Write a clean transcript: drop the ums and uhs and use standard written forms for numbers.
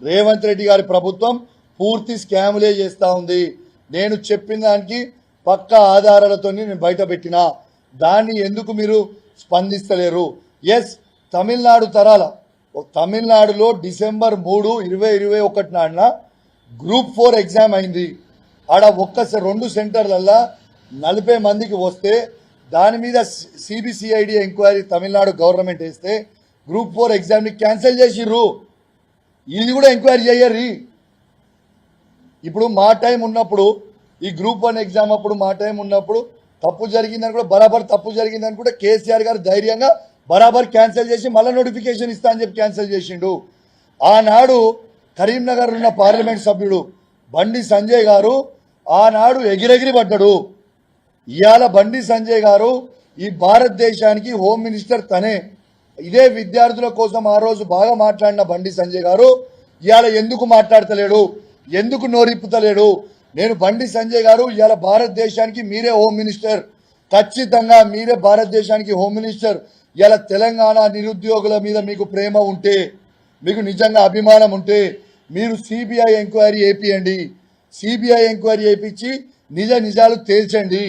రేవంత్ రెడ్డి గారి ప్రభుత్వం పూర్తి స్కాములే చేస్తూ ఉంది. నేను చెప్పిన దానికి పక్కా ఆధారాలతో నేను బయట పెట్టిన దాన్ని ఎందుకు మీరు స్పందిస్తలేరు? ఎస్, తమిళనాడు తరాల తమిళనాడులో డిసెంబర్ 3, 2021 నాడున గ్రూప్ 4 ఎగ్జామ్ అయింది. ఆడ 2 సెంటర్లల్లో 40 మందికి వస్తే దాని మీద సిబిసిఐడి ఎంక్వైరీ తమిళనాడు గవర్నమెంట్ వేస్తే గ్రూప్ 4 ఎగ్జామ్ని క్యాన్సిల్ చేసిర్రు. ఇది కూడా ఎంక్వైరీ చేయర్రి. ఇప్పుడు మా టైం ఉన్నప్పుడు ఈ గ్రూప్ 1 ఎగ్జామ్ అప్పుడు మా టైం ఉన్నప్పుడు తప్పు జరిగిందని కూడా బరాబర్ తప్పు జరిగిందని కూడా కేసీఆర్ గారు ధైర్యంగా బరాబర్ క్యాన్సిల్ చేసి మళ్ళీ నోటిఫికేషన్ ఇస్తా అని చెప్పి క్యాన్సిల్ చేసిండు. ఆనాడు కరీంనగర్ ఉన్న పార్లమెంట్ సభ్యుడు బండి సంజయ్ గారు ఆనాడు ఎగిరెగిరి పడ్డాడు. ఇవాళ బండి సంజయ్ గారు ఈ భారతదేశానికి హోమ్ మినిస్టర్ తనే. ఇదే విద్యార్థుల కోసం ఆ రోజు బాగా మాట్లాడిన బండి సంజయ్ గారు ఇవాళ ఎందుకు మాట్లాడతలేడు? ఎందుకు నోరిప్పుతలేడు? నేను బండి సంజయ్ గారు ఇవాళ భారతదేశానికి మీరే హోమ్ మినిస్టర్, ఖచ్చితంగా మీరే భారతదేశానికి హోమ్ మినిస్టర్. ఇవాళ తెలంగాణ నిరుద్యోగుల మీద మీకు ప్రేమ ఉంటే, మీకు నిజంగా అభిమానం ఉంటే మీరు సిబిఐ ఎంక్వైరీ చేపియండి. సిబిఐ ఎంక్వైరీ చేయించి నిజాలు తేల్చండి.